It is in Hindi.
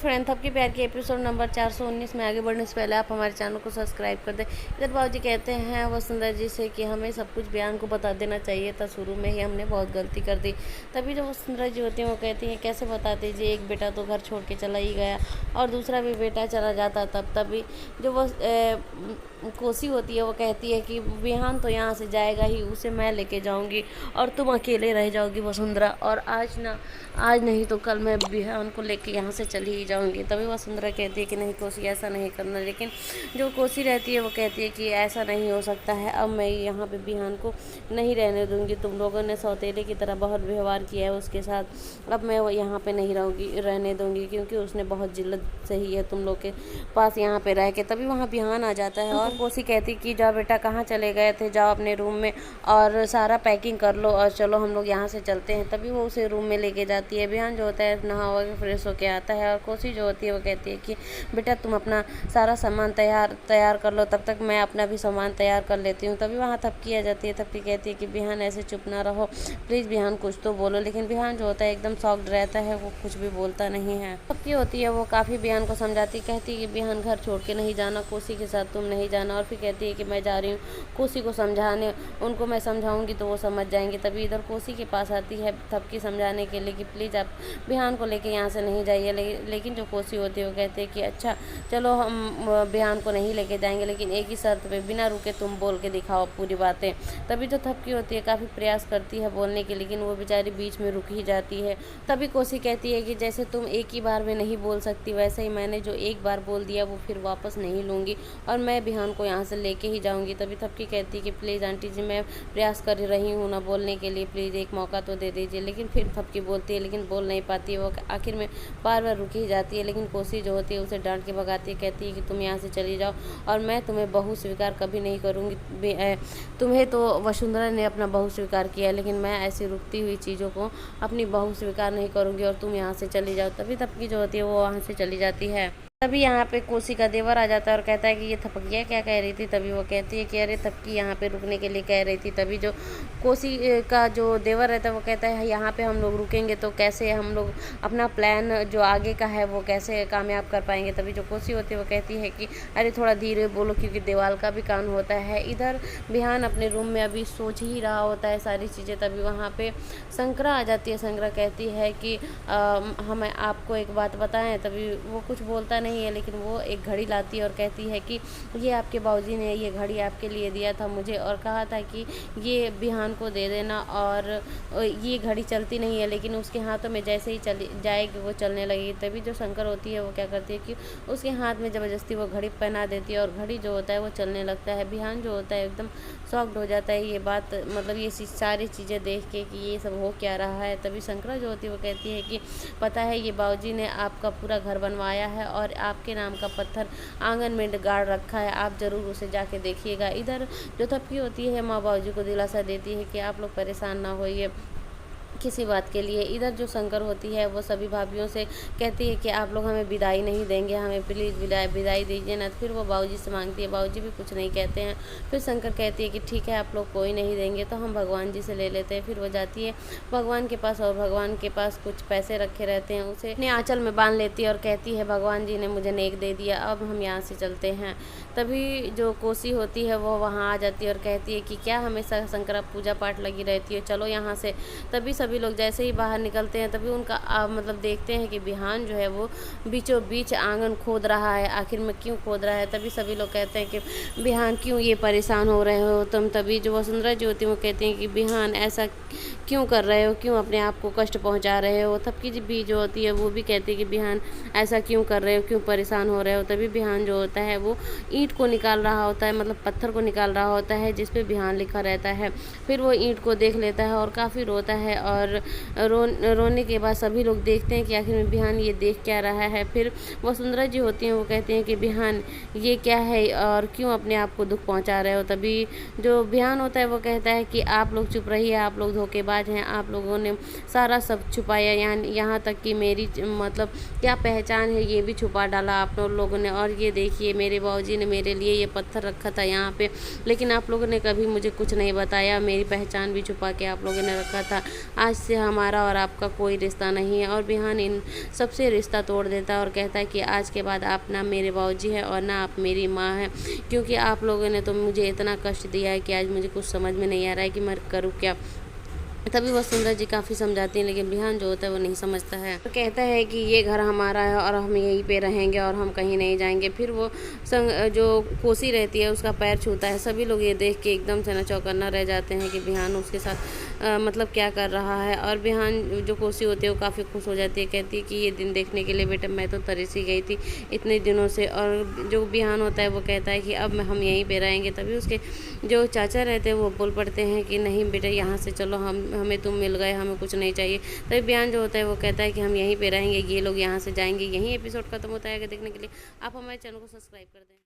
फ्रेंड थपकी प्यार के एपिसोड नंबर 419 में आगे बढ़ने से पहले आप हमारे चैनल को सब्सक्राइब कर दें। इधर बाबूजी कहते हैं वसुंधरा जी से कि हमें सब कुछ बयान को बता देना चाहिए था, शुरू में ही हमने बहुत गलती कर दी। तभी जो वसुंधरा जी होती हैं वो कहती हैं कैसे बता दीजिए, एक बेटा तो घर छोड़ के चला ही गया और दूसरा भी बेटा चला जाता तभी जो वो कोसी होती है वो कहती है कि बिहान तो यहाँ से जाएगा ही, उसे मैं लेके जाऊँगी और तुम अकेले रह जाओगी वसुंधरा, और आज नहीं तो कल मैं बिहान को लेके यहाँ से चली ही जाऊँगी। तभी वसुंधरा कहती है कि नहीं कोसी ऐसा नहीं करना, लेकिन जो कोसी रहती है वो कहती है कि ऐसा नहीं हो सकता है, अब मैं यहाँ पे बिहान को नहीं रहने दूँगी। तुम लोगों ने सौतेले की तरह बहुत व्यवहार किया है उसके साथ, अब मैं वो यहाँ पे नहीं रहने दूँगी क्योंकि उसने बहुत जिल्लत सही है तुम लोग के पास यहाँ पे रह के। तभी वहाँ बिहान आ जाता है और कोसी कहती कि जाओ बेटा, कहाँ चले गए थे, जाओ अपने रूम में और सारा पैकिंग कर लो और चलो हम लोग यहाँ से चलते हैं। तभी वो उसे रूम में लेके जाती है। बिहान जो होता है नहा हुआ के फ्रेश होके आता है और कोसी जो होती है वो कहती है कि बेटा तुम अपना सारा सामान तैयार कर लो, तब तक मैं अपना भी सामान तैयार कर लेती हूँ। तभी वहाँ थपकी आ जाती है। थपकी कहती है कि बिहान ऐसे चुप ना रहो, प्लीज़ बिहान कुछ तो बोलो। लेकिन बिहान जो होता है एकदम शॉक्ड रहता है, वो कुछ भी बोलता नहीं है। थपकी होती है वो काफ़ी बिहान को समझाती, कहती है कि बिहान घर छोड़ के नहीं जाना, कोसी के साथ तुम नहीं जाना। और फिर कहती है कि मैं जा रही हूँ कोसी को समझाने, उनको मैं समझाऊंगी तो वो समझ जाएंगे। तभी इधर कोसी के पास आती है थपकी समझाने के लिए कि प्लीज़ आप बिहान को लेके यहाँ से नहीं जाइए। लेकिन जो कोसी होती है वो कहते हैं कि अच्छा चलो हम बिहान को नहीं लेके जाएंगे, लेकिन एक ही शर्त पे, बिना रुके तुम बोल के दिखाओ पूरी बातें। तभी जो थपकी होती है काफ़ी प्रयास करती है बोलने के, लेकिन वो बेचारी बीच में रुक ही जाती है। तभी कोसी कहती है कि जैसे तुम एक ही बार में नहीं बोल सकती, वैसे ही मैंने जो एक बार बोल दिया वो फिर वापस नहीं लूँगी और मैं बिहान को यहाँ से लेके ही जाऊँगी। तभी थपकी कहती है कि प्लीज़ आंटी जी, मैं प्रयास कर रही हूँ ना बोलने के लिए, प्लीज़ एक मौका तो दे दीजिए। लेकिन फिर थपकी बोलती है लेकिन बोल नहीं पाती है, वो आखिर में बार बार रुक ही जाती है। लेकिन कोसी जो होती है उसे डांट के भगाती है, कहती है कि तुम यहाँ से चली जाओ और मैं तुम्हें बहू स्वीकार कभी नहीं करूँगी। तुम्हें तो वसुंधरा ने अपना बहू स्वीकार किया है, लेकिन मैं ऐसी रुकती हुई चीज़ों को अपनी बहू स्वीकार नहीं करूँगी और तुम यहाँ से चली जाओ। तभी थपकी जो होती है वो वहाँ से चली जाती है। तभी यहाँ पे कोसी का देवर आ जाता है और कहता है कि ये थपकिया क्या कह रही थी। तभी वो कहती है कि अरे थपकी यहाँ पे रुकने के लिए कह रही थी। तभी जो कोसी का जो देवर रहता है वो कहता है यहाँ पे हम लोग रुकेंगे तो कैसे हम लोग अपना प्लान जो आगे का है वो कैसे कामयाब कर पाएंगे। तभी जो कोसी होती है वो कहती है कि अरे थोड़ा धीरे बोलो क्योंकि दीवार का भी कान होता है। इधर बिहान अपने रूम में अभी सोच ही रहा होता है सारी चीज़ें। तभी वहाँ पे शंकरा आ जाती है। शंकरा कहती है कि हमें आपको एक बात बताएं। तभी वो कुछ बोलता नहीं है, लेकिन वो एक घड़ी लाती है और कहती है कि ये आपके बाबूजी ने ये घड़ी आपके लिए दिया था मुझे और कहा था कि ये बिहान को दे देना। और ये घड़ी चलती नहीं है, लेकिन उसके हाथों में जैसे ही चली जाएगी वो चलने लगेगी। तभी जो शंकर होती है वो क्या करती है कि उसके हाथ में ज़बरदस्ती वो घड़ी पहना देती है और घड़ी जो होता है वो चलने लगता है। बिहान जो होता है एकदम शॉक्ड हो जाता है ये बात, मतलब ये सारी चीज़ें देख के कि ये सब हो क्या रहा है। तभी शंकरा जो होती है वो कहती है कि पता है ये बाबूजी ने आपका पूरा घर बनवाया है और आपके नाम का पत्थर आंगन में गाड़ रखा है, आप ज़रूर उसे जाके देखिएगा। इधर जो थपकी होती है माँ बाबूजी को दिलासा देती है कि आप लोग परेशान ना होइए किसी बात के लिए। इधर जो शंकर होती है वो सभी भाभीियों से कहती है कि आप लोग हमें विदाई नहीं देंगे, हमें प्लीज़ विदाई दीजिए ना। फिर वो बाबूजी से मांगती है, बाबूजी भी कुछ नहीं कहते हैं। फिर शंकर कहती है कि ठीक है आप लोग कोई नहीं देंगे तो हम भगवान जी से ले लेते हैं। फिर वो जाती है भगवान के पास और भगवान के पास कुछ पैसे रखे रहते हैं, उसे अपने आंचल में बांध लेती है और कहती है भगवान जी ने मुझे नेक दे दिया, अब हम यहाँ से चलते हैं। तभी जो कोसी होती है वो वहाँ आ जाती है और कहती है कि क्या हमेशा शंकरा पूजा पाठ लगी रहती है, चलो यहाँ से। तभी सभी लोग जैसे ही बाहर निकलते हैं तभी उनका मतलब देखते हैं कि बिहान जो है वो बीचों बीच आंगन खोद रहा है। आखिर में क्यों खोद रहा है? तभी सभी लोग कहते हैं कि बिहान क्यों ये परेशान हो रहे हो तुम। तभी जो वसुंधरा जी होती है वो कहती हैं कि बिहान ऐसा क्यों कर रहे हो, क्यों अपने आप को कष्ट पहुंचा रहे हो। थपकी जी भी जो होती है वो भी कहती है कि बिहान ऐसा क्यों कर रहे हो, क्यों परेशान हो रहे हो। तभी बिहान जो होता है वो ईंट को निकाल रहा होता है, मतलब पत्थर को निकाल रहा होता है जिस पे बिहान लिखा रहता है। फिर वो ईंट को देख लेता है और काफ़ी रोता है और रोने के बाद सभी लोग देखते हैं कि आखिर में बिहान ये देख क्या रहा है। फिर वसुंधरा जी होती हैं वो कहती हैं कि बिहान ये क्या है और क्यों अपने आप को दुख पहुंचा रहे हो। तभी जो बिहान होता है वो कहता है कि आप लोग चुप रहिए, आप लोग धोखेबाज हैं, आप लोगों ने सारा सब छुपाया, यहाँ तक कि मेरी मतलब क्या पहचान है ये भी छुपा डाला आप लोगों ने। और ये देखिए मेरे बाबूजी ने मेरे लिए ये पत्थर रखा था यहाँ पे, लेकिन आप लोगों ने कभी मुझे कुछ नहीं बताया, मेरी पहचान भी छुपा के आप लोगों ने रखा था। आज से हमारा और आपका कोई रिश्ता नहीं है। और बिहान इन सबसे रिश्ता तोड़ देता है और कहता है कि आज के बाद आप ना मेरे बाबूजी हैं और ना आप मेरी माँ हैं, क्योंकि आप लोगों ने तो मुझे इतना कष्ट दिया है कि आज मुझे कुछ समझ में नहीं आ रहा है कि मैं करूँ क्या। तभी वसुंधरा जी काफ़ी समझाती हैं, लेकिन बिहान जो होता है वो नहीं समझता है। तो कहता है कि ये घर हमारा है और हम यहीं पे रहेंगे और हम कहीं नहीं जाएंगे। फिर वो जो कोसी रहती है उसका पैर छूता है। सभी लोग ये देख के एकदम से ना चौकन्ना रह जाते हैं कि बिहान उसके साथ मतलब क्या कर रहा है। और बिहान जो कोसी होती है वो काफ़ी खुश हो जाती है, कहती है कि ये दिन देखने के लिए बेटा मैं तो तरसी गई थी इतने दिनों से। और जो बिहान होता है वो कहता है कि अब हम यहीं पे रहेंगे। तभी उसके जो चाचा रहते हैं वो बोल पड़ते हैं कि नहीं बेटा यहाँ से चलो, हमें तुम मिल गए, हमें कुछ नहीं चाहिए। तभी बिहान जो होता है वो कहता है कि हम यहीं पे रहेंगे, ये लोग यहाँ से जाएंगे। यहीं एपिसोड खत्म होता है। अगर देखने के लिए आप हमारे चैनल को सब्सक्राइब कर दें।